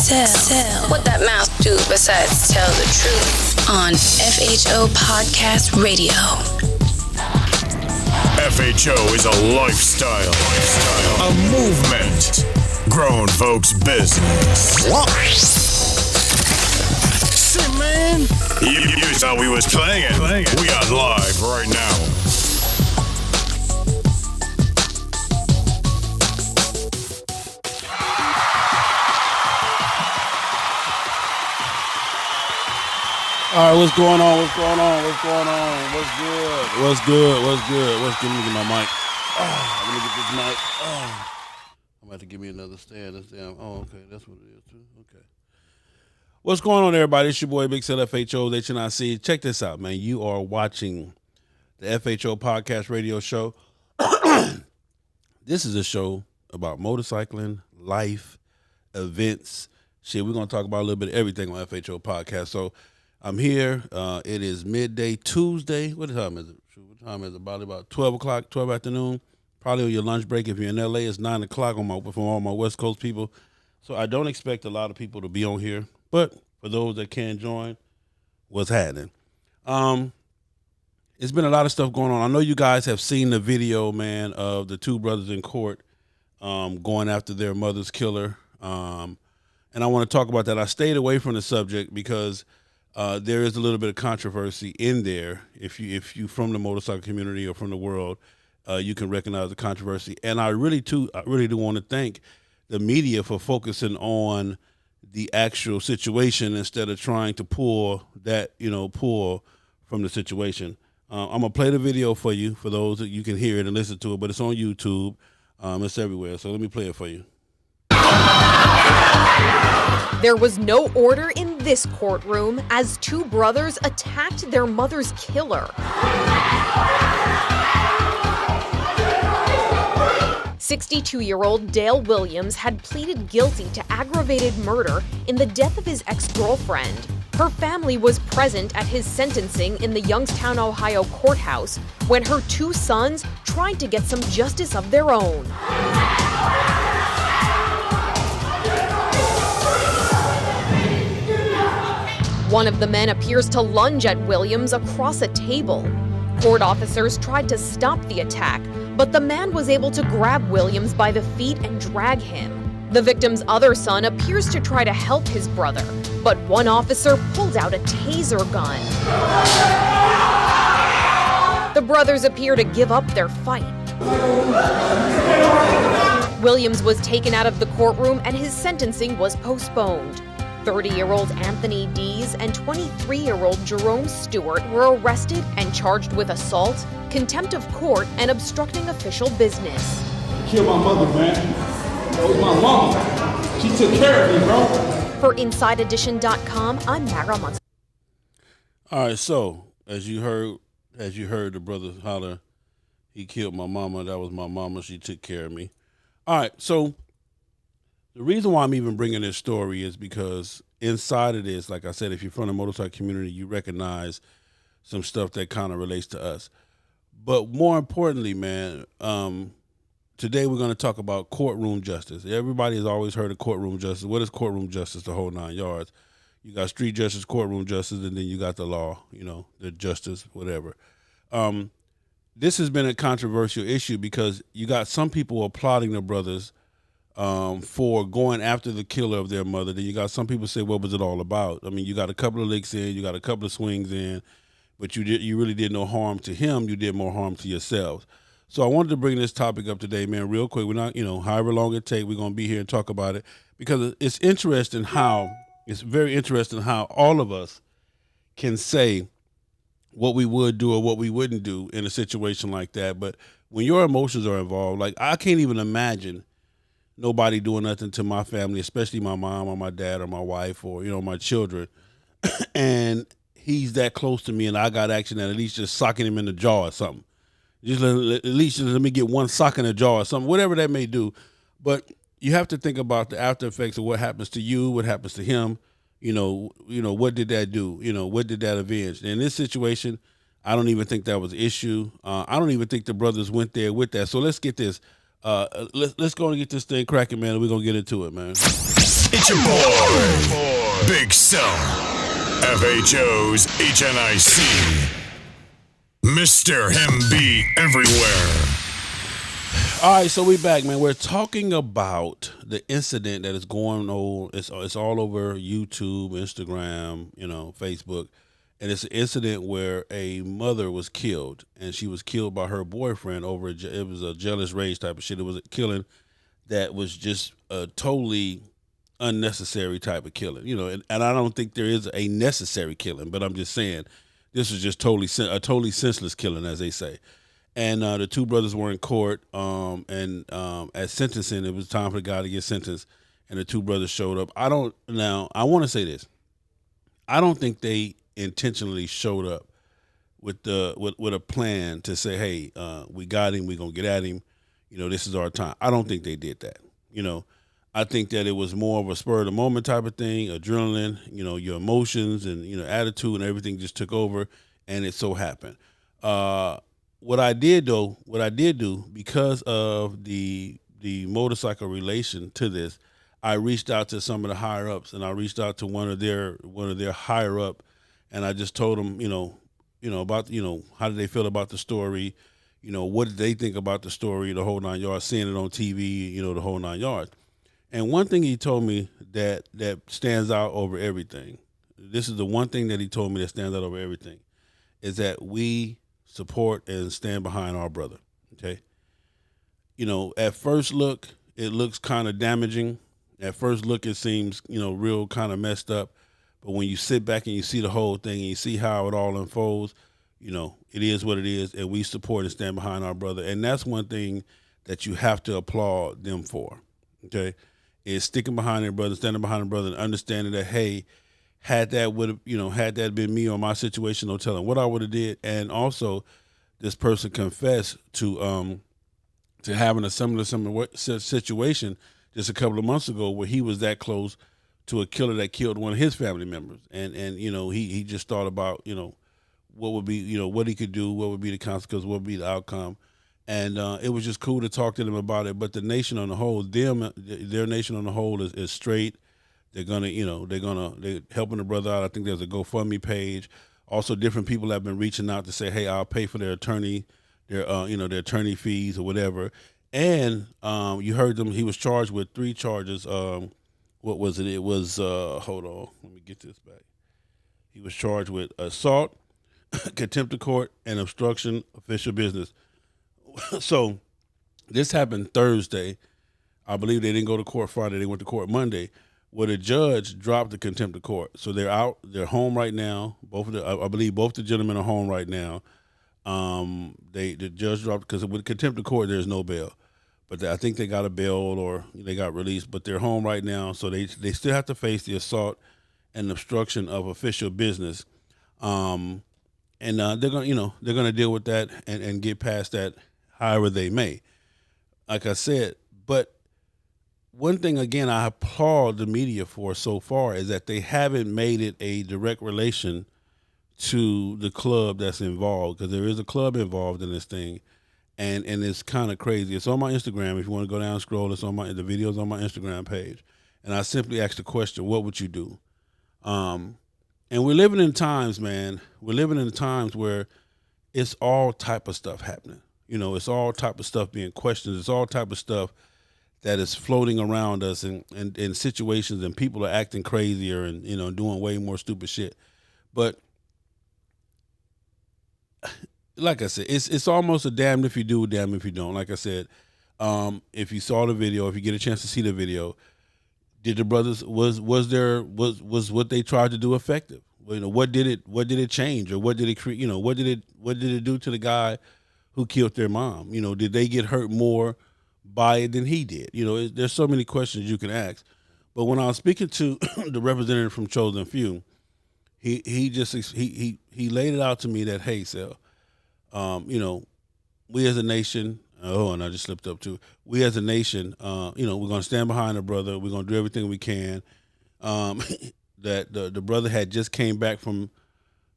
Sell. What that mouth do besides tell the truth on FHO Podcast Radio. FHO is a lifestyle, a movement, grown folks' business. Shit, man. You thought we was playing it. We are live right now. All right, what's going on? What's good? Let me get my mic. Let me get this mic. I'm about to give me another stand. Okay, that's what it is too. Okay. What's going on, everybody? It's your boy Big Cell FHO'S HNIC. Check this out, man. You are watching the FHO Podcast Radio Show. This is a show about motorcycling, life, events. Shit, we're gonna talk about a little bit of everything on FHO Podcast. So I'm here. It is midday Tuesday. What time is it? What time is it? About 12 o'clock, 12 afternoon. Probably on your lunch break. If you're in LA, it's 9 o'clock for all my West Coast people. So I don't expect a lot of people to be on here. But for those that can join, what's happening? It's been a lot of stuff going on. I know you guys have seen the video, man, of the two brothers in court going after their mother's killer. And I want to talk about that. I stayed away from the subject because there is a little bit of controversy in there. If you from the motorcycle community or from the world, you can recognize the controversy. And I really do want to thank the media for focusing on the actual situation instead of trying to pull from the situation. I'm gonna play the video for you for those that you can hear it and listen to it, but it's on YouTube. It's everywhere. So let me play it for you. There was no order in this courtroom as two brothers attacked their mother's killer. 62-year-old Dale Williams had pleaded guilty to aggravated murder in the death of his ex-girlfriend. Her family was present at his sentencing in the Youngstown, Ohio courthouse when her two sons tried to get some justice of their own. One of the men appears to lunge at Williams across a table. Court officers tried to stop the attack, but the man was able to grab Williams by the feet and drag him. The victim's other son appears to try to help his brother, but one officer pulled out a taser gun. The brothers appear to give up their fight. Williams was taken out of the courtroom and his sentencing was postponed. 30-year-old Anthony Dees and 23-year-old Jerome Stewart were arrested and charged with assault, contempt of court, and obstructing official business. Killed my mother, man. That was my mama. She took care of me, bro. For InsideEdition.com, I'm Mara Munson. All right, so as you heard the brother holler, he killed my mama. That was my mama. She took care of me. All right, so the reason why I'm even bringing this story is because inside of this, like I said, if you're from the motorcycle community, you recognize some stuff that kind of relates to us. But more importantly, man, today we're going to talk about courtroom justice. Everybody has always heard of courtroom justice. What is courtroom justice? The whole 9 yards. You got street justice, courtroom justice, and then you got the law, the justice, whatever. This has been a controversial issue because you got some people applauding the brothers for going after the killer of their mother. Then you got some people say, what was it all about? I mean, you got a couple of licks in, you got a couple of swings in, but you really did no harm to him. You did more harm to yourselves. So I wanted to bring this topic up today, man, real quick. We're not, however long it takes, we're going to be here and talk about it because it's very interesting how all of us can say what we would do or what we wouldn't do in a situation like that. But when your emotions are involved, like I can't even imagine nobody doing nothing to my family, especially my mom or my dad or my wife or, my children. And he's that close to me and I got action at least just socking him in the jaw or something. At least let me get one sock in the jaw or something, whatever that may do. But you have to think about the after effects of what happens to you, what happens to him. What did that do? What did that avenge? And in this situation, I don't even think that was an issue. I don't even think the brothers went there with that. So let's get this. Let's go and get this thing cracking, man, and we're going to get into it, man. It's your boy, Big Cell, FHO'S HNIC, Mr. MB everywhere. All right, so we back, man. We're talking about the incident that is going on. It's all over YouTube, Instagram, Facebook, and it's an incident where a mother was killed, and she was killed by her boyfriend over. It was a jealous rage type of shit. It was a killing that was just a totally unnecessary type of killing, and I don't think there is a necessary killing, but I'm just saying this is just a totally senseless killing, as they say. And the two brothers were in court, and at sentencing, it was time for the guy to get sentenced, and the two brothers showed up. I want to say this. I don't think they intentionally showed up with a plan to say, hey, we got him, we're going to get at him, this is our time. I don't think they did that. I think that it was more of a spur of the moment type of thing, adrenaline, your emotions and, attitude and everything just took over, and it so happened. What I did do, because of the motorcycle relation to this, I reached out to some of the higher ups, and I reached out to one of their higher up, and I just told them, about how did they feel about the story, what did they think about the story, the whole 9 yards, seeing it on TV, the whole 9 yards. And one thing he told me that stands out over everything. This is the one thing that he told me that stands out over everything, is that we support and stand behind our brother. Okay. At first look, it looks kind of damaging. At first look, it seems, real kind of messed up. But when you sit back and you see the whole thing and you see how it all unfolds, it is what it is. And we support and stand behind our brother. And that's one thing that you have to applaud them for. Okay. Is sticking behind their brother, standing behind their brother, and understanding that, hey, had that been me or my situation, no telling what I would have did. And also, this person confessed to having a similar situation just a couple of months ago, where he was that close to a killer that killed one of his family members. And he just thought about what would be what he could do, what would be the consequences, what would be the outcome. And it was just cool to talk to them about it. But the nation on the whole, their nation on the whole is straight. They're helping the brother out. I think there's a GoFundMe page. Also, different people have been reaching out to say, hey, I'll pay for their attorney, their attorney fees or whatever. And you heard them. He was charged with 3 charges. What was it? It was hold on, let me get this back. He was charged with assault, contempt of court, and obstruction of official business. So this happened Thursday. I believe they didn't go to court Friday. They went to court Monday, where the judge dropped the contempt of court. So they're out. They're home right now. I believe both the gentlemen are home right now. The judge dropped, because with contempt of court, there's no bail. But I think they got a bail or they got released. But they're home right now, so they still have to face the assault and obstruction of official business. And they're gonna deal with that and get past that, however they may. Like I said, but one thing, again, I applaud the media for so far is that they haven't made it a direct relation to the club that's involved, because there is a club involved in this thing, and it's kind of crazy. It's on my Instagram. If you want to go down and scroll, the video's on my Instagram page. And I simply asked the question, what would you do? And we're living in times, man. We're living in times where it's all type of stuff happening. It's all type of stuff being questioned. It's all type of stuff that is floating around us in situations, and people are acting crazier and, doing way more stupid shit. But like I said, it's almost a damned if you do, damned if you don't. Like I said, if you saw the video, if you get a chance to see the video, did the brothers, was what they tried to do effective? What did it change, or what did it create? What did it do to the guy who killed their mom? Did they get hurt more by it than he did? There's so many questions you can ask. But when I was speaking to the representative from Chosen Few, he laid it out to me that, hey, Sal, we as a nation, and I just slipped up too. We as a nation, we're going to stand behind the brother. We're going to do everything we can. That the brother had just came back from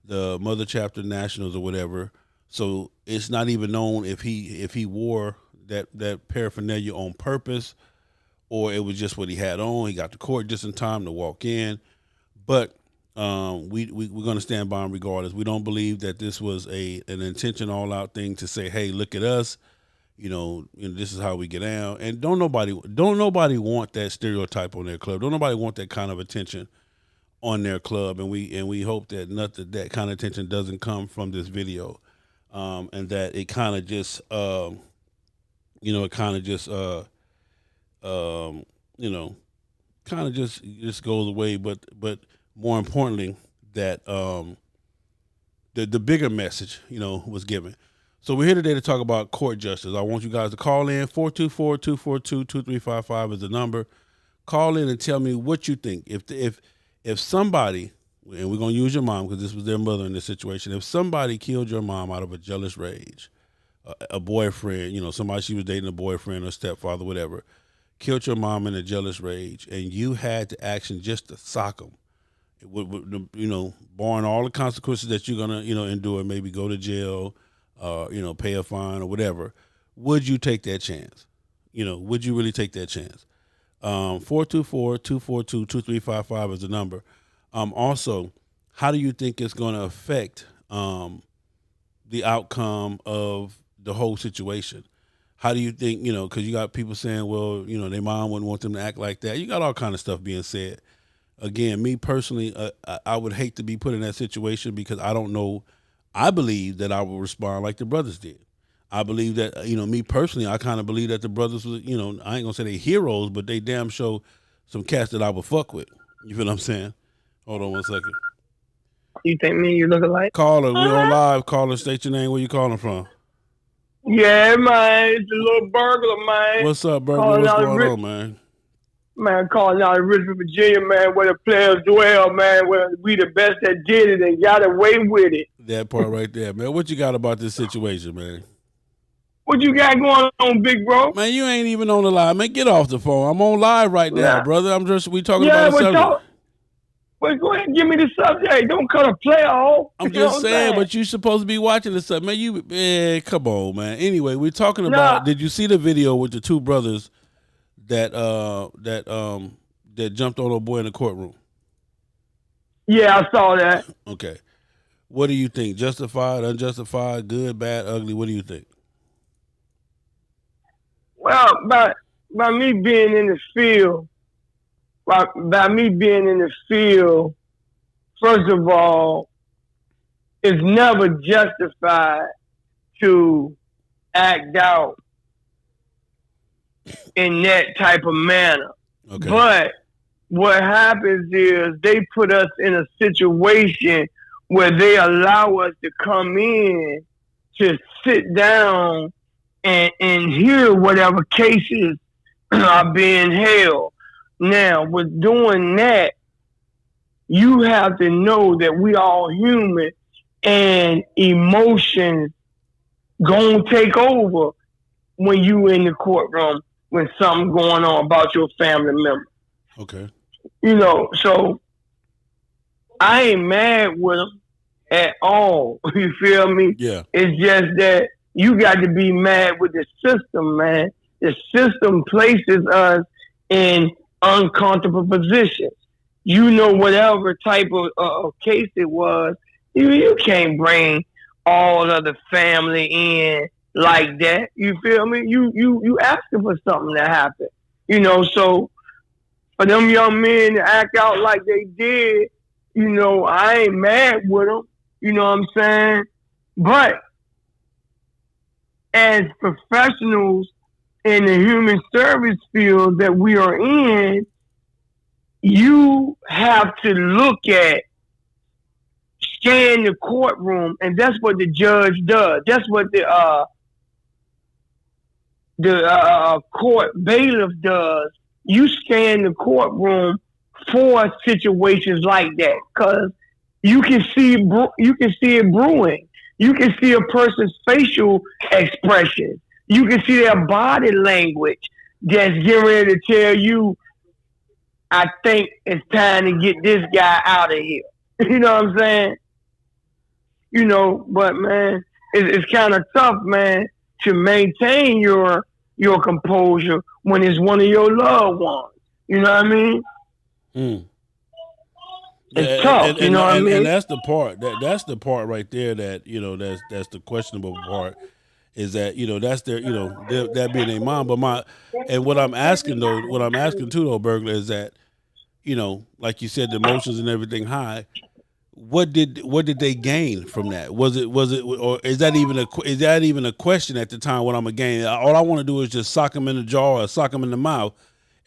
the Mother Chapter Nationals or whatever, so it's not even known if he wore that paraphernalia on purpose, or it was just what he had on. He got to court just in time to walk in. But we're going to stand by him regardless. We don't believe that this was an intention all-out thing to say, hey, look at us. This is how we get down. And don't nobody want that stereotype on their club. Don't nobody want that kind of attention on their club. And we hope that that kind of attention doesn't come from this video, and that it kind of just just goes away. But more importantly, that the bigger message was given. So we're here today to talk about court justice. I want you guys to call in. 424-242-2355 is the number. Call in and tell me what you think. If somebody, and we're going to use your mom because this was their mother in this situation, if somebody killed your mom out of a jealous rage, a boyfriend, somebody she was dating, a boyfriend or stepfather, whatever, killed your mom in a jealous rage, and you had the action just to sock them, barring all the consequences that you're going to, endure, maybe go to jail, pay a fine or whatever, would you take that chance? Would you really take that chance? 424-242-2355 is the number. Also, how do you think it's going to affect the outcome of the whole situation? How do you think, because you got people saying, well, their mom wouldn't want them to act like that. You got all kind of stuff being said. Again, me personally, I would hate to be put in that situation because I don't know. I believe that I will respond like the brothers did. I believe that, me personally, I kind of believe that the brothers was, I ain't gonna say they heroes, but they damn show some cats that I would fuck with. You feel what I'm saying? Hold on one second. You think me and you look alike? Caller, we on live. Caller, state your name. Where you calling from? Yeah, man, it's a little burglar, man. What's up, burglar? What's going on, man? Man, calling out of Richmond, Virginia, man, where the players dwell, man, where we the best that did it and got away with it. That part right there, man. What you got about this situation, man? What you got going on, big bro? Man, you ain't even on the live. Man, get off the phone. I'm on live right now, brother. We talking about the subject. Well, go ahead and give me the subject. Don't cut a player off. I'm just saying, but you supposed to be watching this stuff, man. Come on, man. Anyway, we're talking about. Did you see the video with the two brothers that jumped on a boy in the courtroom? Yeah, I saw that. Okay, what do you think? Justified, unjustified, good, bad, ugly? What do you think? Well, by me being in the field. By me being in the field, first of all, it's never justified to act out in that type of manner. Okay. But what happens is they put us in a situation where they allow us to come in to sit down and hear whatever cases are being held. Now, with doing that, you have to know that we all human and emotions gonna take over when you in the courtroom when something going on about your family member. Okay. So I ain't mad with them at all. You feel me? Yeah. It's just that you got to be mad with the system, man. The system places us in uncomfortable positions. Whatever type of case it was, you can't bring all of the family in like that. You feel me? You asking for something to happen. So for them young men to act out like they did, I ain't mad with them. You know what I'm saying? But as professionals in the human service field that we are in, you have to look at, scan the courtroom, and that's what the judge does. That's what the court bailiff does. You scan the courtroom for situations like that because you can see it brewing. You can see a person's facial expression. You can see their body language that's getting ready to tell you, I think it's time to get this guy out of here. You know what I'm saying? But man, it's kind of tough, man, to maintain your your composure when it's one of your loved ones. You know what I mean? It's tough. You know what I mean? And that's the part. That's the part right there that that's the questionable part. Is that that's their that being a mom, but what I'm asking too though, Burglar, is that like you said, the emotions and everything high. What did they gain from that? Was it or is that even a question at the time? What I'm gonna gain? All I want to do is just sock him in the jaw or sock him in the mouth,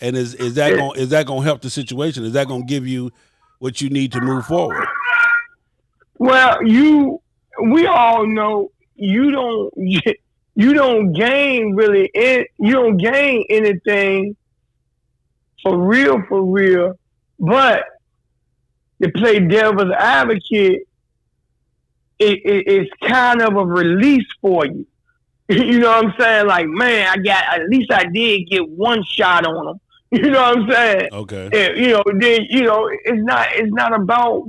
and is that gonna help the situation? Is that gonna give you what you need to move forward? Well, we all know you don't gain anything for real, but to play devil's advocate, it's kind of a release for you. You know what I'm saying? Like, man, at least I did get one shot on him. You know what I'm saying? Okay. And, it's not about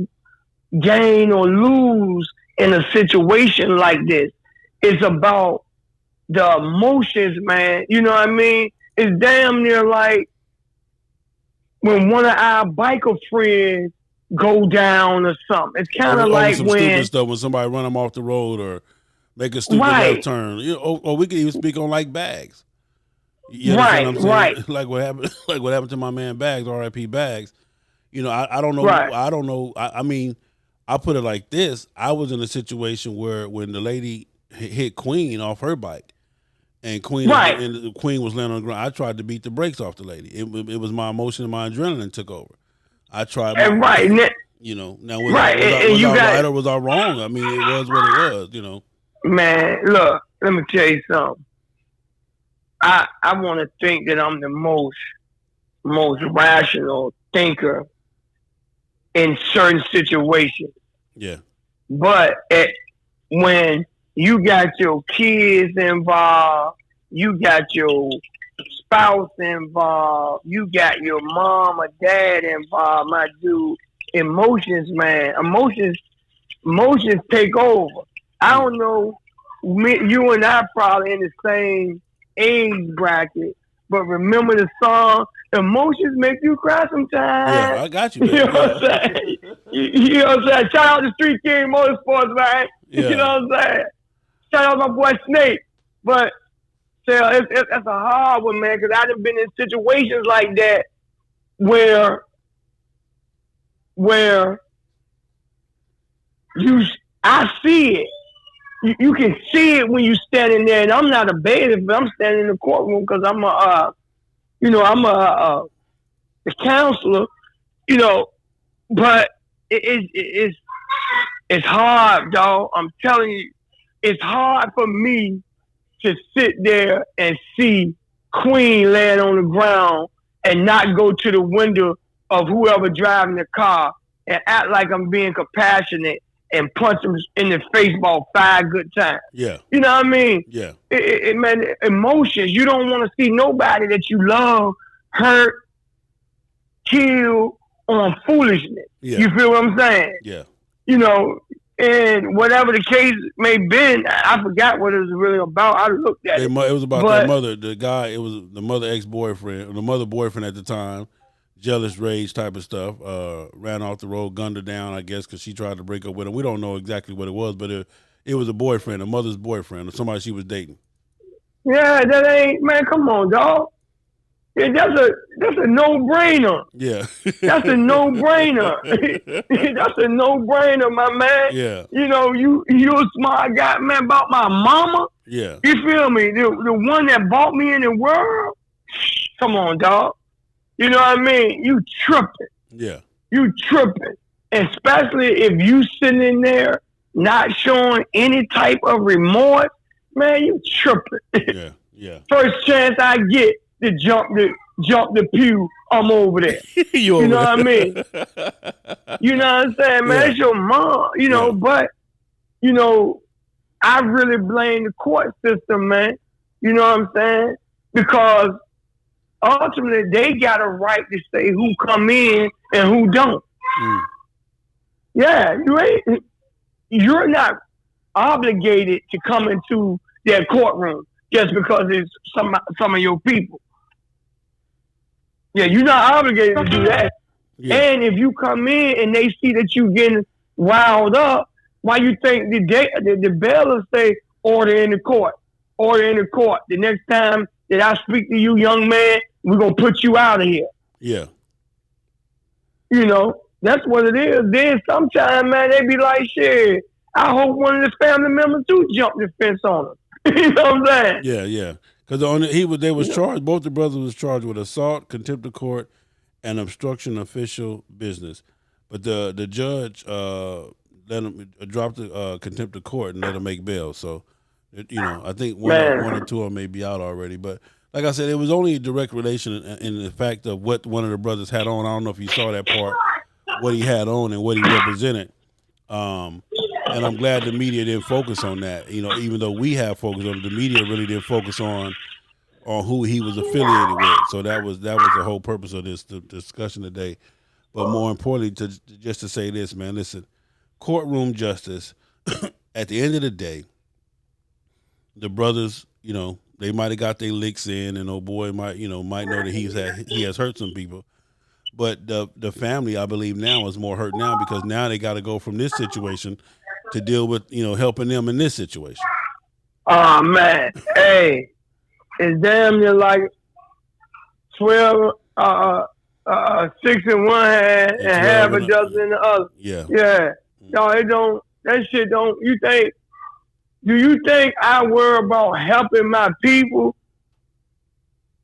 gain or lose in a situation like this. It's about the emotions, man. You know what I mean? It's damn near like when one of our biker friends go down or something. It's kind of like some stupid stuff when somebody run them off the road or make a stupid left turn. Or we could even speak on like Bags. You know what I'm saying? Right. Like what happened to my man Bags, R.I.P. Bags. I don't know. Right. I don't know. I mean, I put it like this. I was in a situation where when the lady hit Queen off her bike, and Queen was laying on the ground, I tried to beat the brakes off the lady. It was my emotion and my adrenaline took over. I tried. Now was I right or was I wrong? I mean, it was what it was. Man, look, let me tell you something. I want to think that I'm the most rational thinker in certain situations. Yeah. But when you got your kids involved, you got your spouse involved, you got your mom or dad involved, my dude, emotions take over. I don't know, you and I probably in the same age bracket, but remember the song, emotions make you cry sometimes. Yeah, I got you, man. You know what I'm saying? You know what I'm saying? Shout out to Street King Motorsports, man. Yeah. You know what I'm saying? Shout out my boy Snake. But it's a hard one, man, because I've been in situations like that where I see it. You can see it when you standing there, and I'm not a bailiff, but I'm standing in the courtroom because I'm the counselor, but it's hard, dog. I'm telling you, it's hard for me to sit there and see Queen laying on the ground and not go to the window of whoever driving the car and act like I'm being compassionate and punch him in the face about 5 good times. Yeah. You know what I mean? Yeah. Man, emotions. You don't want to see nobody that you love hurt, kill on foolishness. Yeah. You feel what I'm saying? Yeah. And whatever the case may be, I forgot what it was really about. I looked at it. It was about that mother, the guy, it was the mother ex-boyfriend, or the mother boyfriend at the time, jealous rage type of stuff, ran off the road, gunned her down, I guess, because she tried to break up with him. We don't know exactly what it was, but it was a boyfriend, a mother's boyfriend, or somebody she was dating. Yeah, that ain't, man, come on, dog. Yeah, that's a no-brainer. Yeah. That's a no-brainer. That's a no-brainer, my man. Yeah. You a smart guy, man, about my mama. Yeah. You feel me? The one that brought me in the world? Come on, dog. You know what I mean? You tripping. Yeah. You tripping. Especially if you sitting in there not showing any type of remorse, man, you tripping. Yeah, yeah. First chance I get to jump the pew, I'm over there. You know what I mean? You know what I'm saying, man? Yeah. It's your mom, but, I really blame the court system, man. You know what I'm saying? Because ultimately, they got a right to say who come in and who don't. Mm. Yeah, you're not obligated to come into their courtroom. just because it's some of your people. Yeah, you're not obligated to do that. Yeah. And if you come in and they see that you getting riled up, why you think the bail will say order in the court? Order in the court. The next time that I speak to you, young man, we're going to put you out of here. Yeah. You know, that's what it is. Then sometimes, man, they be like, shit, I hope one of the family members do jump the fence on them. You know what I'm saying? Yeah, yeah. Because they was charged. Both the brothers was charged with assault, contempt of court, and obstruction of official business. But the judge let him drop the contempt of court and let him make bail. So, you know, I think one or two of them may be out already. But like I said, it was only a direct relation in the fact of what one of the brothers had on. I don't know if you saw that part, what he had on and what he represented. And I'm glad the media didn't focus on that. You know, even though we have focused on it, the media really didn't focus on who he was affiliated with. So that was the whole purpose of this discussion today. But more importantly, just to say this, man, listen, courtroom justice, at the end of the day, the brothers, you know, they might have got their licks in, and old boy might know that he has hurt some people. But the family, I believe now, is more hurt now because now they got to go from this situation to deal with, you know, helping them in this situation. Oh, man. Hey, it's damn near like 12, 6 in one hand and half a dozen in the other. Yeah. Yeah. No, it don't, that shit don't, do you think I worry about helping my people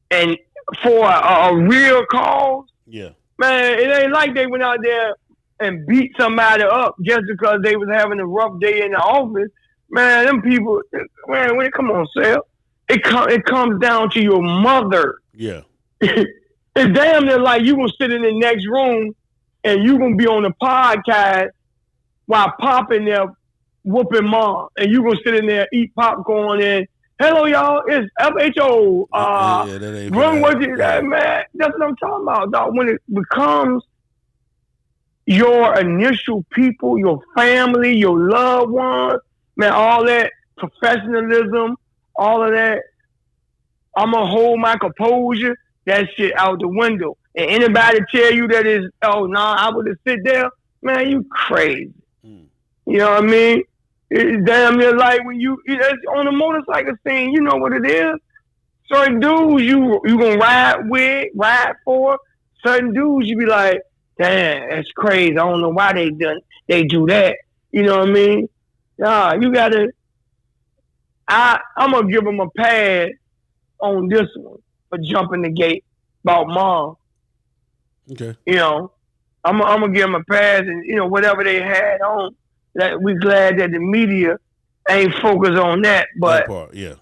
and for a real cause? Yeah. Man, it ain't like they went out there and beat somebody up just because they was having a rough day in the office. Man, them people, man, come on, Sal. It comes down to your mother. Yeah. It's damn near like you gonna sit in the next room and you gonna be on the podcast while popping there whooping mom, and you gonna sit in there eat popcorn and hello y'all, it's FHO. Run with it, man. That's what I'm talking about, dog. When it becomes your initial people, your family, your loved ones, man, all that professionalism, all of that, I'm gonna hold my composure. That shit out the window. And anybody tell you that is, oh no, I would have sit there, man, you crazy. You know what I mean? It's damn near like when it's on the motorcycle scene, you know what it is. Certain dudes you gonna ride for. Certain dudes you be like, damn, that's crazy. I don't know why they do that. You know what I mean? Nah, you gotta. I'm gonna give them a pass on this one for jumping the gate about mom. Okay. You know, I'm gonna give them a pass, and you know whatever they had on. That we glad that the media ain't focused on that, but that part, yeah.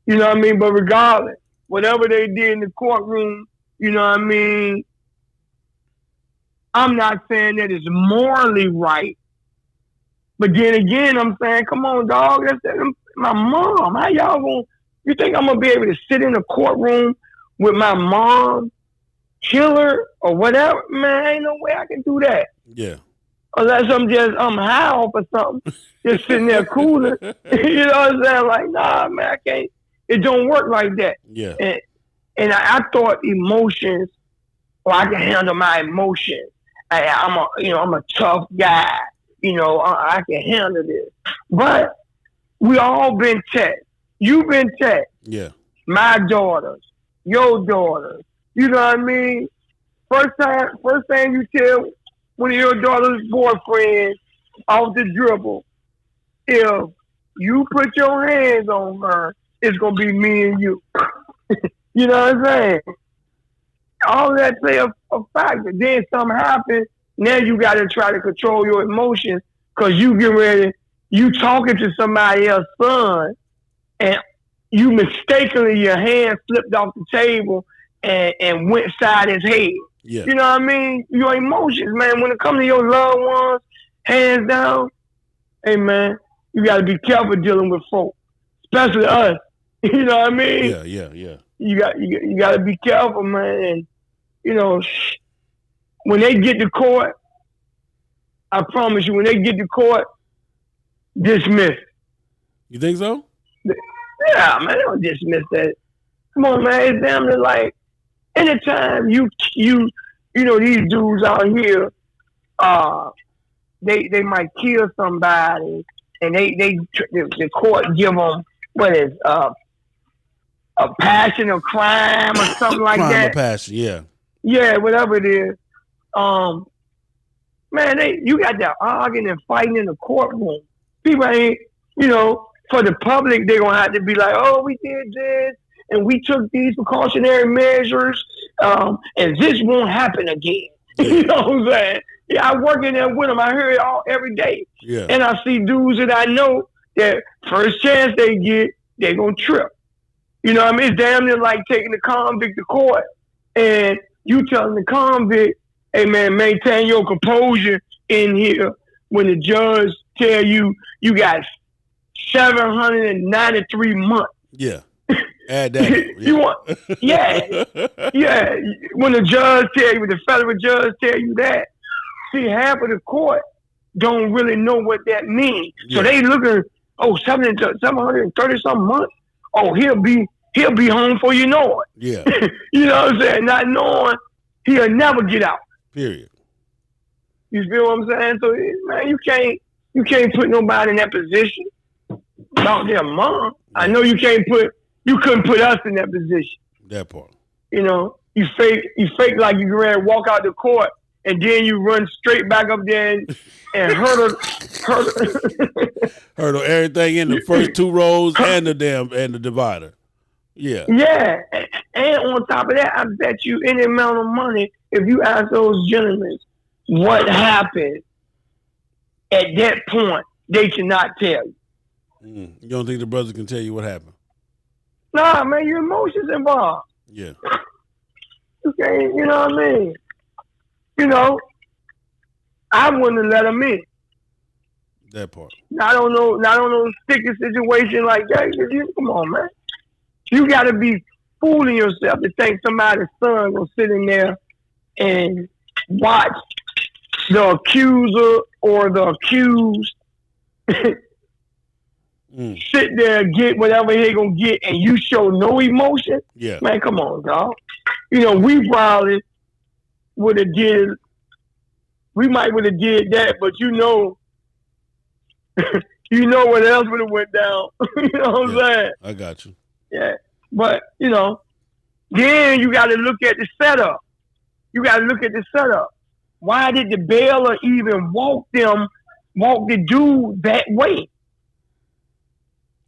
You know what I mean? But regardless, whatever they did in the courtroom, you know what I mean? I'm not saying that it's morally right. But then again, I'm saying, come on, dog, that's my mom. How y'all gonna, you think I'm gonna be able to sit in a courtroom with my mom, kill her, or whatever? Man, ain't no way I can do that. Yeah. Unless I'm high off or something, just sitting there cooling. You know what I'm saying? Like, nah, man, I can't. It don't work like that. Yeah. And I thought emotions, or I can handle my emotions. I'm a tough guy. You know, I can handle this. But we all been tested. You've been tested. Yeah. My daughters, your daughters. You know what I mean? First thing you tell one of your daughter's boyfriends off the dribble, if you put your hands on her, it's going to be me and you. You know what I'm saying? All that play a factor. Then something happens, now you got to try to control your emotions because you get ready, you talking to somebody else's son, and you mistakenly, your hand slipped off the table and went side his head. Yeah. You know what I mean? Your emotions, man. When it comes to your loved ones, hands down, hey, man, you got to be careful dealing with folk, especially us. You know what I mean? Yeah. You got to be careful, man. And, you know, when they get to court, I promise you, when they get to court, dismiss. You think so? Yeah, man, don't dismiss that. Come on, man. It's damn near like anytime you know these dudes out here, they might kill somebody, and the court give them what is a passion of crime or something like crime that. Of passion, yeah. Yeah, whatever it is. Man, you got that arguing and fighting in the courtroom. People ain't, for the public, they're gonna have to be like, oh, we did this and we took these precautionary measures, and this won't happen again. You know what I'm saying? Yeah, I work in there with them. I hear it every day. Yeah. And I see dudes that I know that first chance they get, they gonna trip. You know what I mean? It's damn near like taking the convict to court and you telling the convict, hey man, maintain your composure in here when the judge tell you you got 793 months. Yeah. Add that. Yeah. You want, yeah. When the judge tell you, when the federal judge tell you that, see, half of the court don't really know what that means. Yeah. So they looking, 730 something months. Oh, he'll be home before you know it. Yeah. You know what I'm saying? Not knowing he'll never get out. Period. You feel what I'm saying? So man, you can't put nobody in that position about their mom. Yeah. I know you couldn't put us in that position. That part. You fake like you ready to walk out the court and then you run straight back up there and hurdle everything in the first two rows and the divider. Yeah. Yeah. And on top of that, I bet you any amount of money, if you ask those gentlemen what happened at that point, they cannot tell you. You don't think the brother can tell you what happened? Nah, man, your emotions involved. Yeah. Okay, you know what I mean? I wouldn't have let him in. That part. I don't know sticky situation like that. Come on, man. You got to be fooling yourself to think somebody's son gonna sit in there and watch the accuser or the accused sit there and get whatever he gonna get, and you show no emotion. Yeah, man, come on, dog. We probably would have did. We might would have did that, but you know what else would have went down. You know what I'm saying? I got you. Yeah, but then you got to look at the setup. Why did the bailer even walk the dude that way?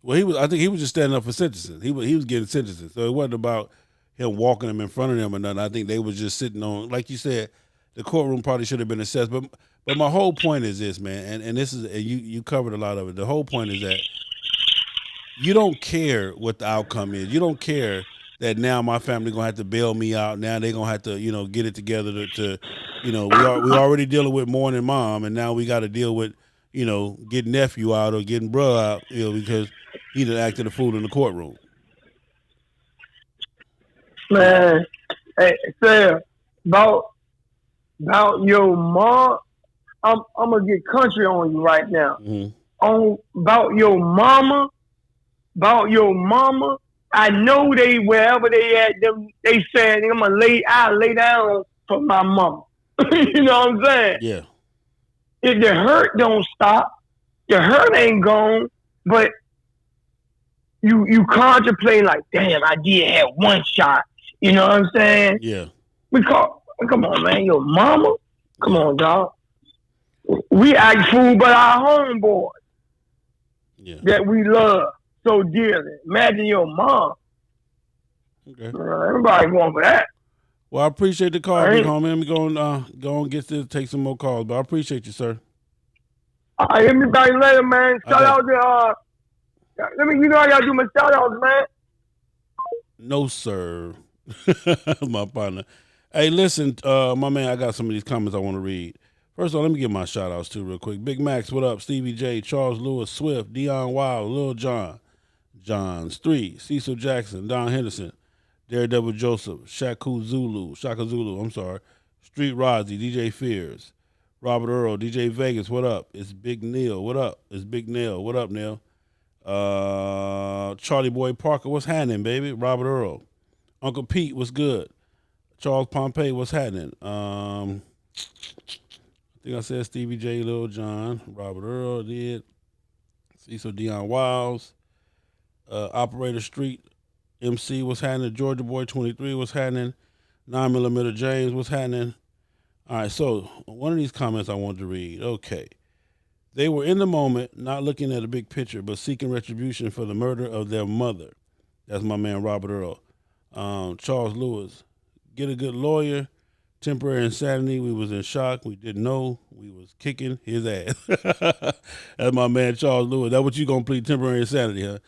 Well, I think he was just standing up for sentencing. He was getting sentencing, so it wasn't about him walking him in front of them or nothing. I think they was just sitting on, like you said, the courtroom probably should have been assessed. But my whole point is this, man, and this is, and you covered a lot of it. The whole point is that you don't care what the outcome is. You don't care that now my family gonna have to bail me out. Now they gonna have to, get it together to we already dealing with mourning mom, and now we got to deal with, getting nephew out or getting bruh out, because he done acted a fool in the courtroom. Man, hey, Sam, about your mom, I'm gonna get country on you right now. Mm-hmm. About your mama. I know wherever they at, they saying I'll lay down for my mama. You know what I'm saying? Yeah. If the hurt don't stop, the hurt ain't gone, but you contemplate like, damn, I did have one shot. You know what I'm saying? Yeah. Come on, man, your mama? Come on, dog. We act fool, but our homeboys that we love so dearly. Imagine your mom. Okay. Everybody going for that. Well, I appreciate the call, big homie. Let me go and get to take some more calls, but I appreciate you, sir. All right, hit me back later, man. Shout out to I gotta do my shout outs, man. No, sir. My partner. Hey, listen, my man, I got some of these comments I want to read. First of all, let me give my shout outs too real quick. Big Max, what up? Stevie J, Charles Lewis, Swift, Dion Wild, Lil John, Johns 3, Cecil Jackson, Don Henderson, Daredevil Joseph, Shaka Zulu, Street Rozzy, DJ Fears, Robert Earl, DJ Vegas, what up? It's Big Neil, what up? It's Big Neil, what up, Neil? Charlie Boy Parker, what's happening, baby? Robert Earl. Uncle Pete, what's good? Charles Pompey, what's happening? I think I said Stevie J, Lil John. Robert Earl did. Cecil Dion Wiles. Operator Street, MC, what's happening? Georgia Boy 23, what's happening? 9mm James, what's happening? All right, so one of these comments I wanted to read. Okay. They were in the moment, not looking at a big picture, but seeking retribution for the murder of their mother. That's my man, Robert Earl. Charles Lewis, get a good lawyer. Temporary insanity. We was in shock. We didn't know. We was kicking his ass. That's my man, Charles Lewis. That what you gonna plead, temporary insanity, huh?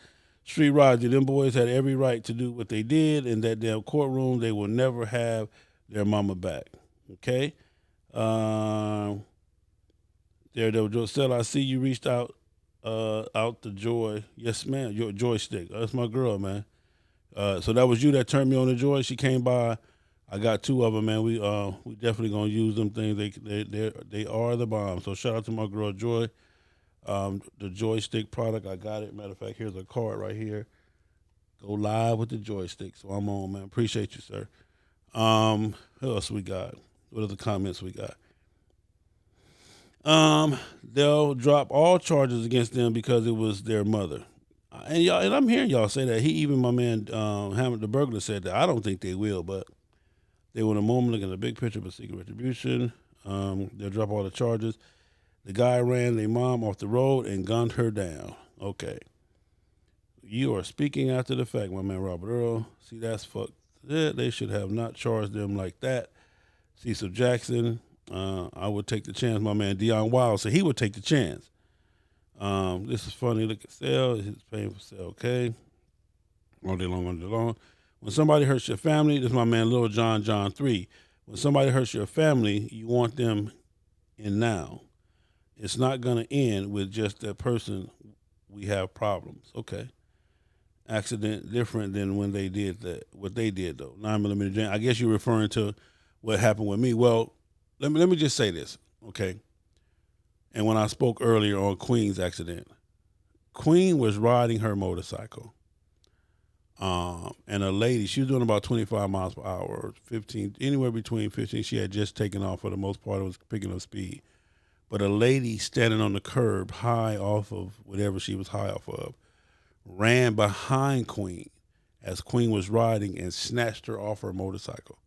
Street Roger, them boys had every right to do what they did in that damn courtroom. They will never have their mama back. Okay? Joselle, I see you reached out to Joy. Yes, ma'am. Your joystick. That's my girl, man. So that was you that turned me on to Joy. She came by. I got 2 of them, man. We definitely gonna use them things. They are the bomb. So shout out to my girl Joy. The joystick product, I got it. Matter of fact, here's a card right here. Go live with the joystick. So I'm on, man. Appreciate you, sir. Who else we got? What other comments we got? They'll drop all charges against them because it was their mother. And I'm hearing y'all say that. Even my man Hammond the burglar said that. I don't think they will, but they were in a moment looking at the big picture but seeking retribution. They'll drop all the charges. The guy ran their mom off the road and gunned her down. Okay. You are speaking after the fact, my man Robert Earl. See, that's fucked. They should have not charged them like that. Cecil Jackson, I would take the chance. My man Dion Wild said he would take the chance. This is funny. Look at sale. He's paying for sale. Okay. All day long. When somebody hurts your family, this is my man Lil John 3. When somebody hurts your family, you want them in now. It's not going to end with just that person. We have problems. Okay. Accident different than when they did that. What they did though. 9mm James. I guess you're referring to what happened with me. Well, let me just say this, okay? And when I spoke earlier on Queen's accident, Queen was riding her motorcycle, and a lady, she was doing about 25 miles per hour, 15, anywhere between 15. She had just taken off for the most part. It was picking up speed. But a lady standing on the curb high off of whatever she was high off of ran behind Queen as Queen was riding and snatched her off her motorcycle.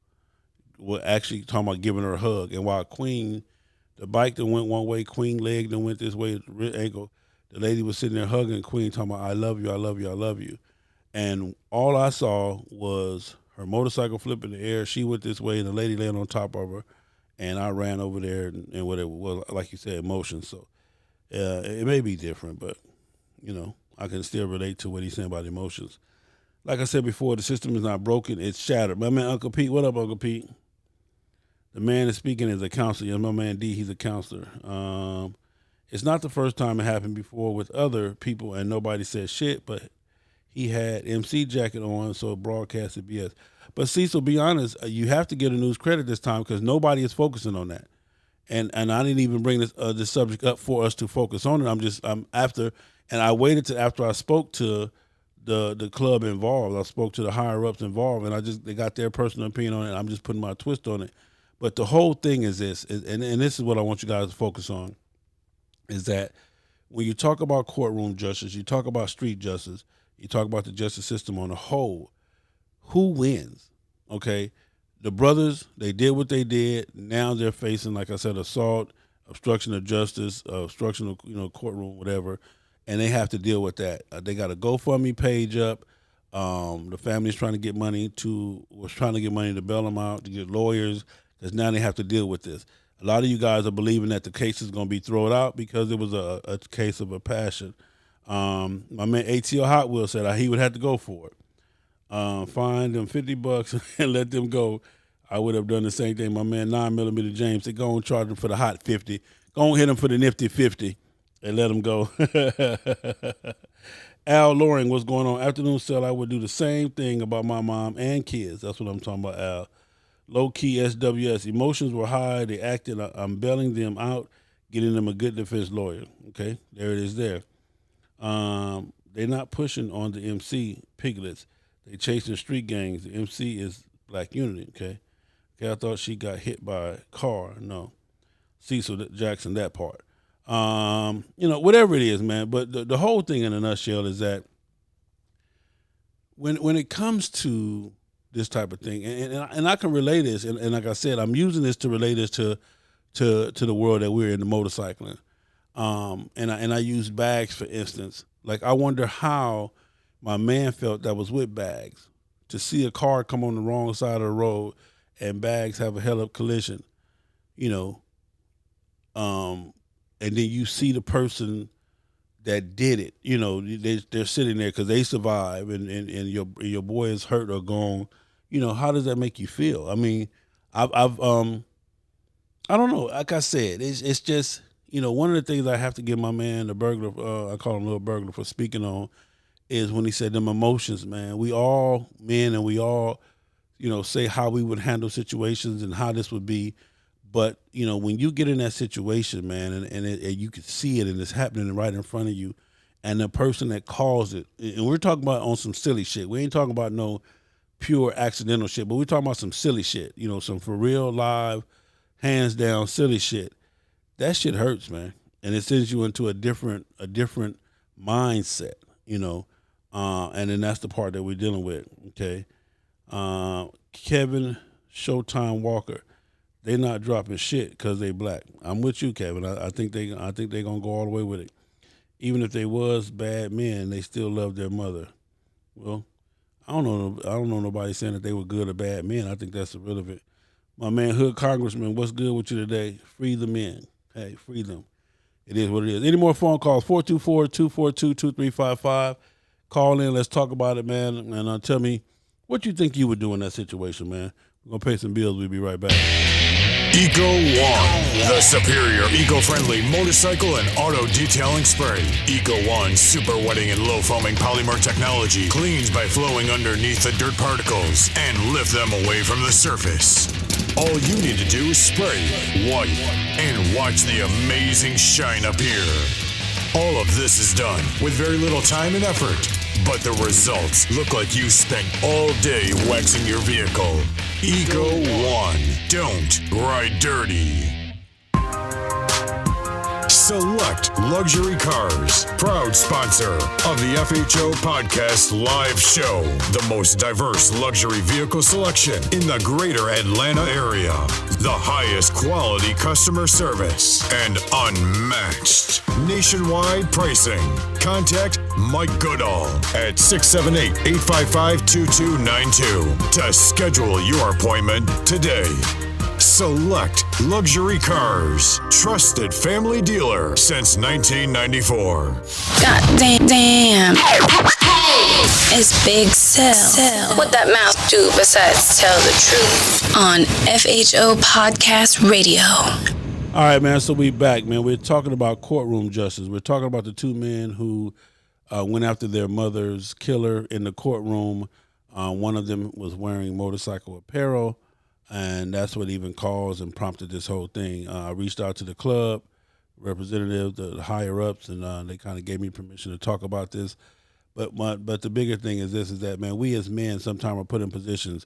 Well, actually talking about giving her a hug. And while Queen, the bike that went one way, Queen leg that went this way, ankle, the lady was sitting there hugging Queen, talking about, I love you, I love you, I love you. And all I saw was her motorcycle flip in the air. She went this way, and the lady laying on top of her. And I ran over there and whatever. Well, like you said, emotion. So it may be different, but, you know, I can still relate to what he's saying about emotions. Like I said before, the system is not broken. It's shattered. My man, Uncle Pete. What up, Uncle Pete? The man is speaking as a counselor. Yes, my man D, he's a counselor. It's not the first time it happened before with other people and nobody said shit, but he had MC jacket on, so broadcasted BS. But Cecil, be honest, you have to get a news credit this time because nobody is focusing on that. And I didn't even bring this subject up for us to focus on it. I waited till after I spoke to the club involved. I spoke to the higher ups involved, and they got their personal opinion on it. I'm just putting my twist on it. But the whole thing is this, and this is what I want you guys to focus on, is that when you talk about courtroom justice, you talk about street justice, you talk about the justice system on the whole, who wins? Okay, the brothers, they did what they did. Now they're facing, like I said, assault, obstruction of justice, obstruction of courtroom, whatever, and they have to deal with that. They got a GoFundMe page up. The family's trying to get money to bail them out, to get lawyers, because now they have to deal with this. A lot of you guys are believing that the case is going to be thrown out because it was a case of a passion. My man ATL Hot Wheels said he would have to go for it. Find them $50 and let them go. I would have done the same thing. My man 9mm James said, go and charge him for the hot 50. Go and hit him for the nifty 50 and let him go. Al Loring, what's going on? Afternoon Cell, I would do the same thing about my mom and kids. That's what I'm talking about, Al. Low-key SWS. Emotions were high. They acted. I'm bailing them out, getting them a good defense lawyer. Okay, there it is there. they're not pushing on the MC piglets. They chasing street gangs. The MC is Black Unity, okay? Okay, I thought she got hit by a car. No. Cecil Jackson, that part. Whatever it is, man. But the whole thing in a nutshell is that when it comes to this type of thing, and I can relay this, and like I said, I'm using this to relay this to the world that we're in, the motorcycling. And I use Bags, for instance. Like, I wonder how my man felt that was with Bags to see a car come on the wrong side of the road and Bags have a hell of a collision, and then you see the person that did it, they're sitting there because they survive and your boy is hurt or gone. How does that make you feel? I mean, I've I don't know. Like I said, it's just, one of the things I have to give my man, the burglar, I call him Little Burglar, for speaking on, is when he said them emotions, man. We all men and we all, say how we would handle situations and how this would be. But, when you get in that situation, man, and you can see it and it's happening right in front of you, and the person that caused it, and we're talking about on some silly shit. We ain't talking about no pure accidental shit, but we're talking about some silly shit, some for real, live, hands down silly shit. That shit hurts, man. And it sends you into a different mindset, and then that's the part that we're dealing with, okay? Kevin Showtime Walker, they not dropping shit because they black. I'm with you, Kevin. I think they gonna go all the way with it. Even if they was bad men, they still love their mother. Well, I don't know nobody saying that they were good or bad men. I think that's irrelevant. My man Hood Congressman, what's good with you today? Free the men. Hey, free them. It is what it is. Any more phone calls? 424-242-2355. Call in. Let's talk about it, man. And tell me what you think you would do in that situation, man. We're going to pay some bills. We'll be right back. Eco One, the superior eco-friendly motorcycle and auto detailing spray. Eco One super wetting and low foaming polymer technology cleans by flowing underneath the dirt particles and lift them away from the surface. All you need to do is spray, wipe, and watch the amazing shine appear. All of this is done with very little time and effort, but the results look like you spent all day waxing your vehicle. Eco One. Don't ride dirty. Select Luxury Cars, proud sponsor of the FHO Podcast Live Show. The most diverse luxury vehicle selection in the greater Atlanta area. The highest quality customer service and unmatched nationwide pricing. Contact Mike Goodall at 678-855-2292 to schedule your appointment today. Select Luxury Cars, trusted family dealer since 1994. God damn. It's Big Cell. What that mouth do besides tell the truth on FHO Podcast Radio. All right, man, so we back, man. We're talking about courtroom justice. We're talking about the two men who went after their mother's killer in the courtroom. One of them was wearing motorcycle apparel, and that's what even caused and prompted this whole thing. I reached out to the club representative, the higher-ups, and they kind of gave me permission to talk about this. But the bigger thing is this, is that, man, we as men sometimes are put in positions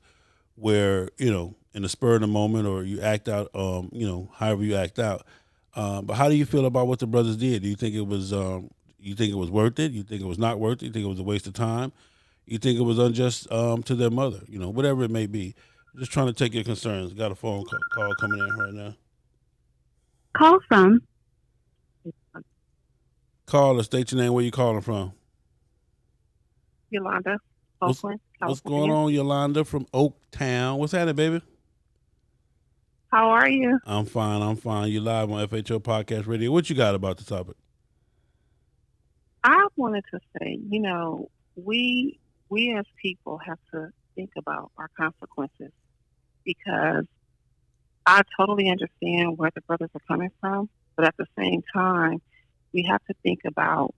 where, in the spur of the moment, or you act out, however you act out. But how do you feel about what the brothers did? Do you think it was worth it? You think it was not worth it? You think it was a waste of time? You think it was unjust to their mother? Whatever it may be. Just trying to take your concerns. Got a phone call coming in right now. Call from. Caller, state your name. Where you calling from? Yolanda, Oakland, What's going on, Yolanda from Oaktown? What's happening, baby? How are you? I'm fine. You live on FHO Podcast Radio. What you got about the topic? I wanted to say, we as people have to think about our consequences, because I totally understand where the brothers are coming from, but at the same time, we have to think about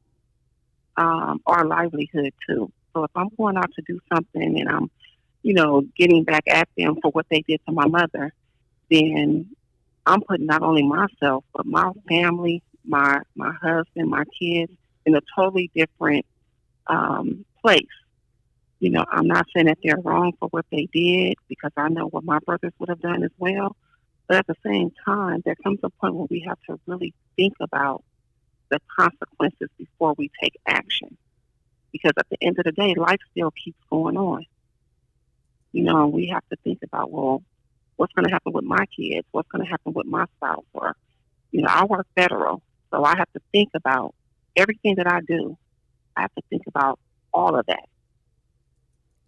our livelihood too. So if I'm going out to do something and I'm, getting back at them for what they did to my mother, then I'm putting not only myself, but my family, my husband, my kids in a totally different place. You know, I'm not saying that they're wrong for what they did, because I know what my brothers would have done as well. But at the same time, there comes a point where we have to really think about the consequences before we take action. Because at the end of the day, life still keeps going on. You know, and we have to think about, well, what's going to happen with my kids? What's going to happen with my spouse? Or, you know, I work federal, so I have to think about everything that I do. I have to think about all of that.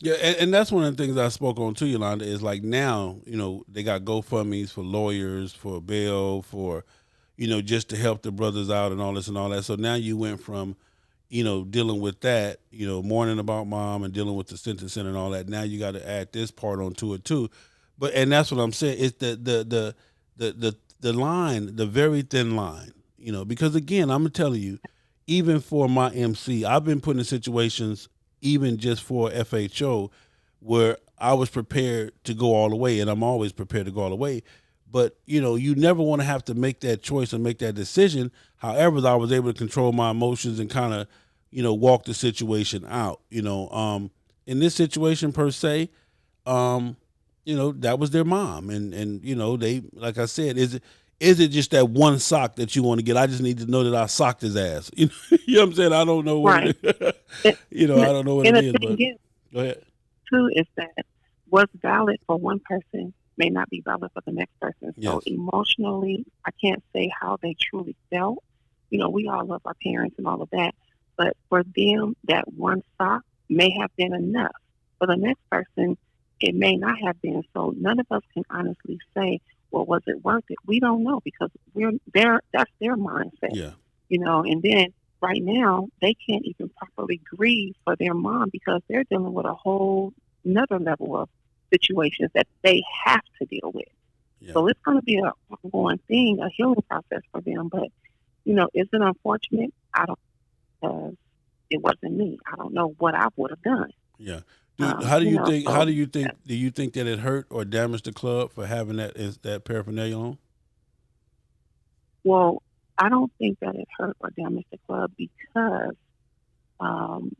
Yeah, and that's one of the things I spoke on too, Yolanda, is like now, you know, they got GoFundMes for lawyers, for bail, for, you know, just to help the brothers out and all this and all that. So now you went from, you know, dealing with that, you know, mourning about mom and dealing with the sentencing and all that. Now you got to add this part onto it too. But, and that's what I'm saying. It's the line, the very thin line, you know, because again, I'm telling you, even for my MC, I've been put in situations, even just for FHO, where I was prepared to go all the way, and I'm always prepared to go all the way. But, you know, you never want to have to make that choice and make that decision. However, I was able to control my emotions and kind of, you know, walk the situation out, you know. In this situation per se, you know, that was their mom. And you know, they, like I said, is it just that one sock that you want to get? I just need to know that I socked his ass. You know what I'm saying? I don't know what Right. you know, I don't know what it is, but go ahead. Too, is that what's valid for one person may not be valid for the next person. So Yes. emotionally, I can't say how they truly felt. You know, we all love our parents and all of that, but for them, that one sock may have been enough. For the next person, it may not have been. So none of us can honestly say, well, was it worth it? We don't know, because that's their mindset. Yeah. You know, and then right now they can't even properly grieve for their mom, because they're dealing with a whole another level of situations that they have to deal with. Yeah. So it's going to be an ongoing thing, a healing process for them. But, you know, is it unfortunate? I don't, because it wasn't me. I don't know what I would have done. Yeah. How do you think? So, how do you think? Do you think that it hurt or damaged the club for having that paraphernalia on? Well, I don't think that it hurt or damaged the club, because,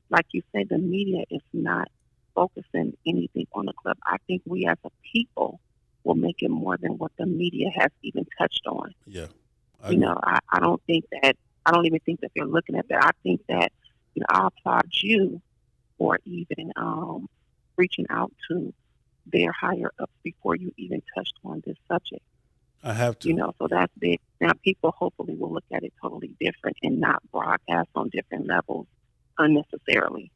like you said, the media is not focusing anything on the club. I think we as a people will make it more than what the media has even touched on. Yeah. You know, I don't think that, I don't even think that they're looking at that. I think that, you know, I applaud you for even reaching out to their higher ups before you even touched on this subject. I have to. You know, so that's big. Now people hopefully will look at it totally different and not broadcast on different levels unnecessarily.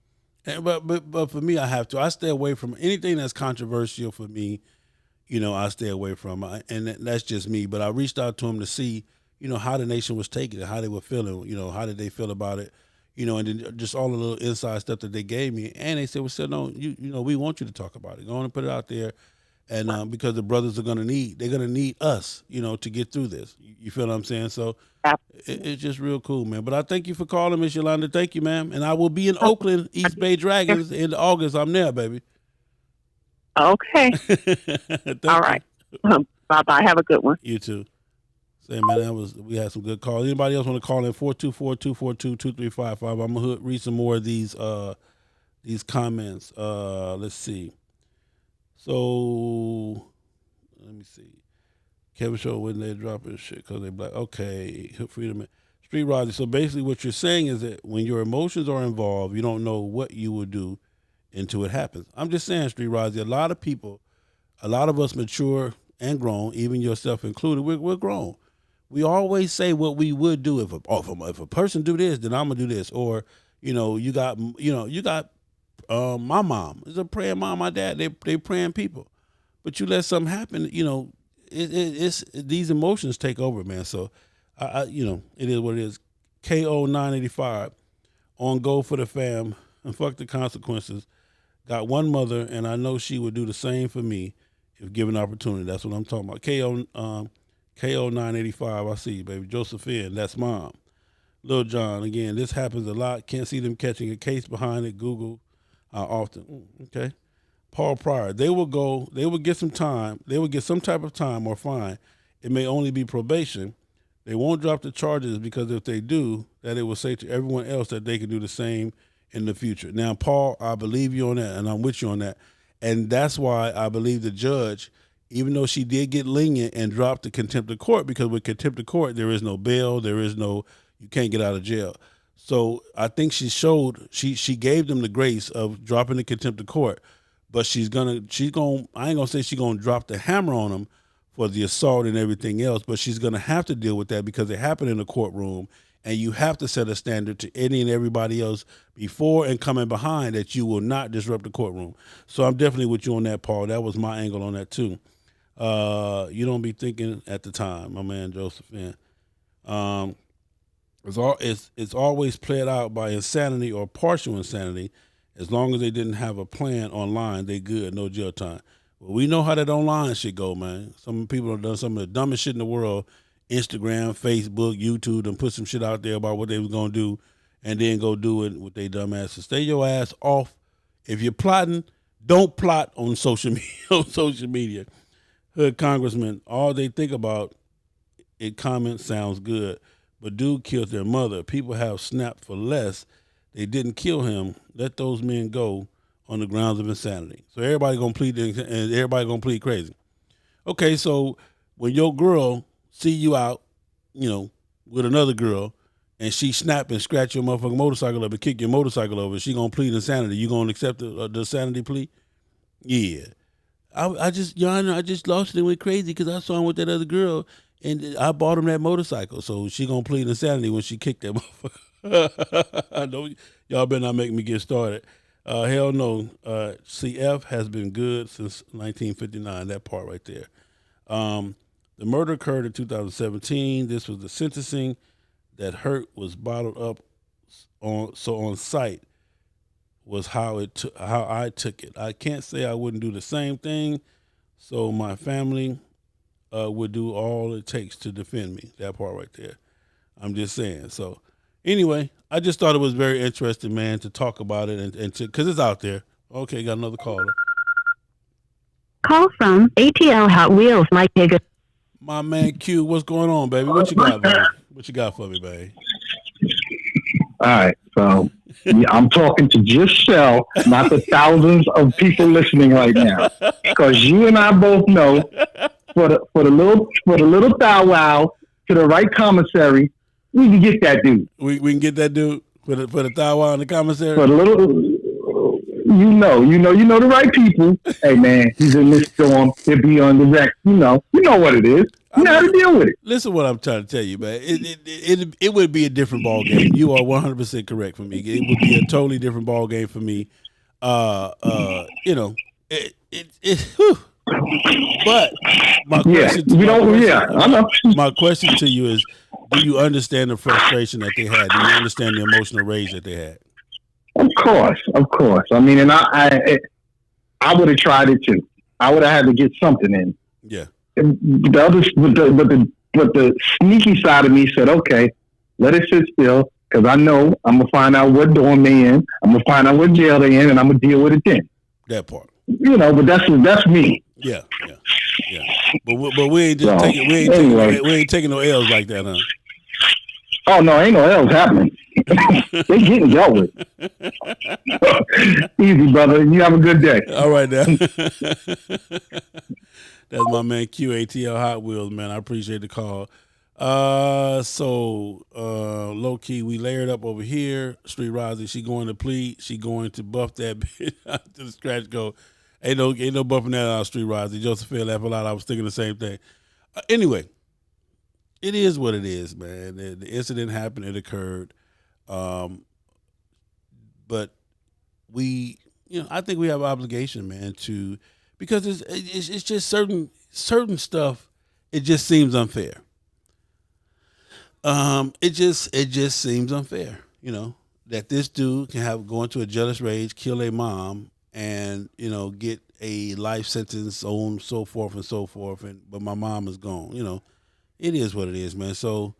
But for me, I have to. I stay away from anything that's controversial for me. You know, I stay away from, and that's just me. But I reached out to him to see, you know, how the nation was taking it, how they were feeling. You know, how did they feel about it? You know, and then just all the little inside stuff that they gave me. And they said, well, said, no, you know, we want you to talk about it. Go on and put it out there. And because the brothers they're going to need us, you know, to get through this. You feel what I'm saying? So it's just real cool, man. But I thank you for calling, Miss Yolanda. Thank you, ma'am. And I will be in Oakland, East Bay Dragons in August. I'm there, baby. Okay. All right. Bye-bye. Have a good one. You too. Say, man, we had some good calls. Anybody else want to call in? 424-242-2355. I'm gonna read some more of these comments. Let's see. So let me see. Kevin Show when they dropping shit because they black. Okay, freedom. Street Roddy. So basically, what you're saying is that when your emotions are involved, you don't know what you will do until it happens. I'm just saying, Street Roddy. A lot of people, a lot of us mature and grown, even yourself included. We're grown. We always say what we would do if a person do this, then I'm gonna do this. Or you got my mom is a praying mom, my dad. They praying people, but you let something happen. You know, it's these emotions take over, man. So I it is what it is. KO 985 on go for the fam and fuck the consequences. Got one mother, and I know she would do the same for me if given opportunity. That's what I'm talking about. KO 985, I see you, baby. Josephine, that's mom. Lil John, again, this happens a lot. Can't see them catching a case behind it. Google often. Okay. Paul Pryor, they will get some time. They will get some type of time or fine. It may only be probation. They won't drop the charges because if they do, that it will say to everyone else that they can do the same in the future. Now, Paul, I believe you on that, and I'm with you on that. And that's why I believe the judge, even though she did get lenient and dropped the contempt of court, because with contempt of court, there is no bail, you can't get out of jail. So I think she gave them the grace of dropping the contempt of court, but I ain't gonna say she's gonna drop the hammer on them for the assault and everything else, but she's gonna have to deal with that because it happened in the courtroom, and you have to set a standard to any and everybody else before and coming behind that you will not disrupt the courtroom. So I'm definitely with you on that, Paul. That was my angle on that too. You don't be thinking at the time, my man Joseph. It's always played out by insanity or partial insanity. As long as they didn't have a plan online, they good, no jail time. Well, we know how that online shit go, man. Some people have done some of the dumbest shit in the world. Instagram, Facebook, YouTube, and put some shit out there about what they was gonna do, and then go do it with their dumb asses. Stay your ass off. If you're plotting, don't plot on social media. On social media, hood congressman, all they think about it. Comment sounds good, but dude killed their mother. People have snapped for less. They didn't kill him. Let those men go on the grounds of insanity. So everybody gonna plead, and everybody gonna plead crazy. Okay, so when your girl see you out, with another girl, and she snap and scratch your motherfucking motorcycle up and kick your motorcycle over, she gonna plead insanity. You gonna accept the insanity plea? Yeah. I just lost it and went crazy because I saw him with that other girl, and I bought him that motorcycle. So she gonna plead insanity when she kicked that motherfucker. I know y'all better not make me get started. Hell no. CF has been good since 1959. That part right there. The murder occurred in 2017. This was the sentencing. That hurt was bottled up on site was how I took it. I can't say I wouldn't do the same thing. So my family would do all it takes to defend me. That part right there. I'm just saying. So anyway, I just thought it was very interesting, man, to talk about it and because it's out there. Okay, got another caller. Call from ATL Hot Wheels, Mike Higgins. My man Q, what's going on, baby? What you got, baby? What you got for me, baby? All right, so I'm talking to just Shell, not the thousands of people listening right now, because you and I both know for the little Thou Wow to the right commissary, we can get that dude. We can get that dude for the Thou Wow in the commissary. For the little. You know the right people. Hey man, he's in this storm. He'll be on the wreck. You know what it is. You know how to deal with it. Listen, what I'm trying to tell you, man. It would be a different ball game. You are 100% correct for me. It would be a totally different ball game for me. But my question, I know. My question to you is, do you understand the frustration that they had? Do you understand the emotional rage that they had? Of course. I mean, and I would have tried it too. I would have had to get something in. Yeah. But the sneaky side of me said, okay, let it sit still, because I know I'm gonna find out what dorm they in. I'm gonna find out what jail they in, and I'm gonna deal with it then. That part. But that's me. Yeah. But we ain't just taking we ain't taking no L's like that, huh? Oh no, ain't no L's happening. They getting dealt with. Easy, brother. You have a good day. All right, now. That's my man QATL Hot Wheels, man. I appreciate the call. So low key, we layered up over here. Street Rising, she going to plead. She going to buff that bitch to the scratch go. Ain't no buffing that out, Street Rising. Josephine laugh a lot. I was thinking the same thing. Anyway, it is what it is, man. The incident happened. It occurred. But we, I think we have an obligation, man, because it's just certain stuff. It just seems unfair. It just seems unfair, that this dude can go into a jealous rage, kill a mom, and get a life sentence, so on, so forth and so forth. But my mom is gone. It is what it is, man. So,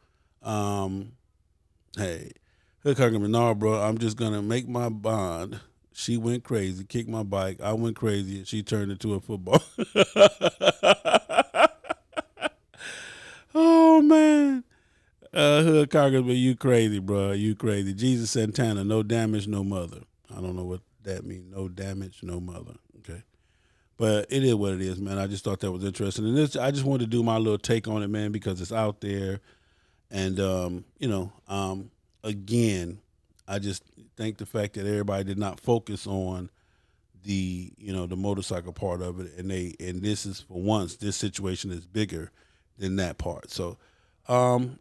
hey. Hood Congressman, no, bro, I'm just going to make my bond. She went crazy, kicked my bike. I went crazy, and she turned into a football. Oh, man. Hood Congressman, you crazy, bro. You crazy. Jesus Santana, no damage, no mother. I don't know what that means. No damage, no mother. Okay. But it is what it is, man. I just thought that was interesting. And I just wanted to do my little take on it, man, because it's out there. And, again, I just think the fact that everybody did not focus on the motorcycle part of it. And this is, for once, this situation is bigger than that part. So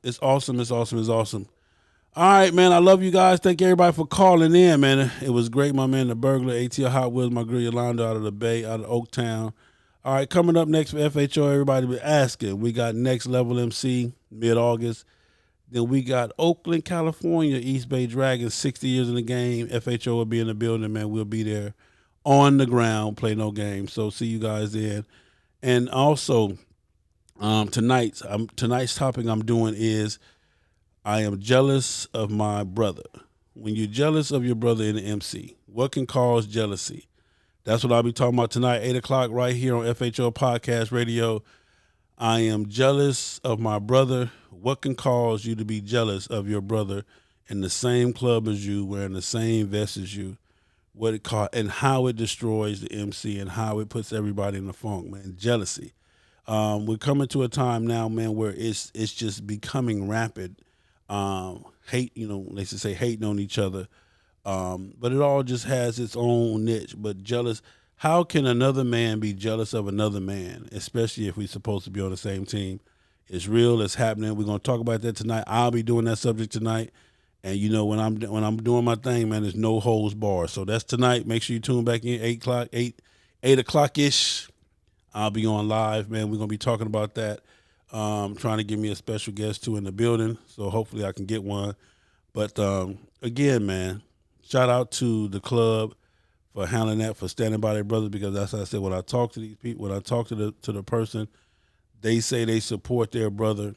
it's awesome. It's awesome. It's awesome. All right, man. I love you guys. Thank everybody for calling in, man. It was great, my man, the burglar, ATL Hot Wheels, my girl Yolanda out of the Bay, out of Oaktown. All right, coming up next for FHO, everybody be asking. We got Next Level MC, mid-August. Then we got Oakland, California, East Bay Dragons, 60 years in the game. FHO will be in the building, man. We'll be there on the ground, play no games. So see you guys then. And also, tonight's topic I'm doing is I am jealous of my brother. When you're jealous of your brother in the MC, what can cause jealousy? That's what I'll be talking about tonight, 8 o'clock, right here on FHO Podcast Radio. I am jealous of my brother. What can cause you to be jealous of your brother in the same club as you, wearing the same vest as you? What it caught and how it destroys the MC and how it puts everybody in the funk, man. Jealousy. We're coming to a time now, man, where it's just becoming rapid. Hate, they should say hating on each other. But it all just has its own niche. But jealous, how can another man be jealous of another man, especially if we're supposed to be on the same team? It's real. It's happening. We're going to talk about that tonight. I'll be doing that subject tonight. And when I'm doing my thing, man, there's no holds bar. So that's tonight. Make sure you tune back in 8 o'clock-ish. I'll be on live, man. We're going to be talking about that. Trying to get me a special guest too in the building. So hopefully I can get one. But again, man, shout out to the club for handling that, for standing by their brothers, because that's what I said. When I talk to these people, when I talk to the person, they say they support their brother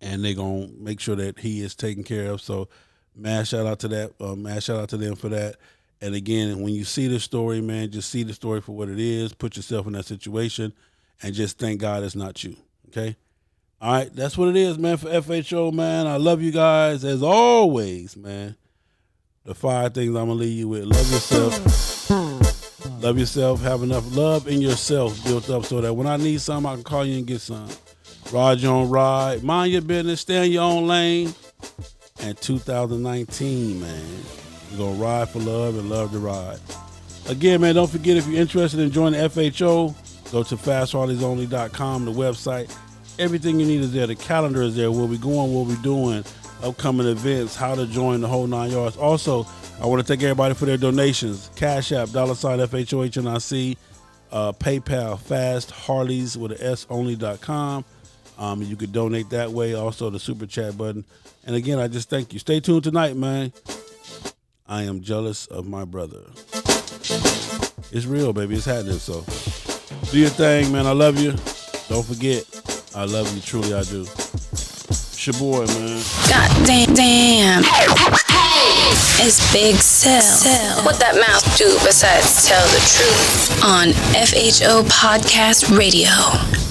and they're going to make sure that he is taken care of. So mass shout out to that. Mass shout out to them for that. And again, when you see the story, man, just see the story for what it is. Put yourself in that situation and just thank God it's not you. Okay? All right, that's what it is, man, for FHO, man. I love you guys as always, man. The 5 things I'm going to leave you with. Love yourself. Love yourself. Have enough love in yourself built up so that when I need something, I can call you and get some. Ride your own ride. Mind your business. Stay in your own lane. And 2019, man, we're going to ride for love and love to ride. Again, man, don't forget, if you're interested in joining FHO, go to FastHarleysOnly.com, the website. Everything you need is there. The calendar is there. Where we going, what we doing, upcoming events, how to join, the whole 9 yards. Also, I want to thank everybody for their donations. Cash App, $FHOHNIC, PayPal, FastHarleys with an S only.com. You could donate that way. Also, the super chat button. And again, I just thank you. Stay tuned tonight, man. I am jealous of my brother. It's real, baby. It's happening. So do your thing, man. I love you. Don't forget, I love you. Truly, I do. It's your boy, man. God damn. It's Big Cell. What that mouth do besides tell the truth on FHO Podcast Radio.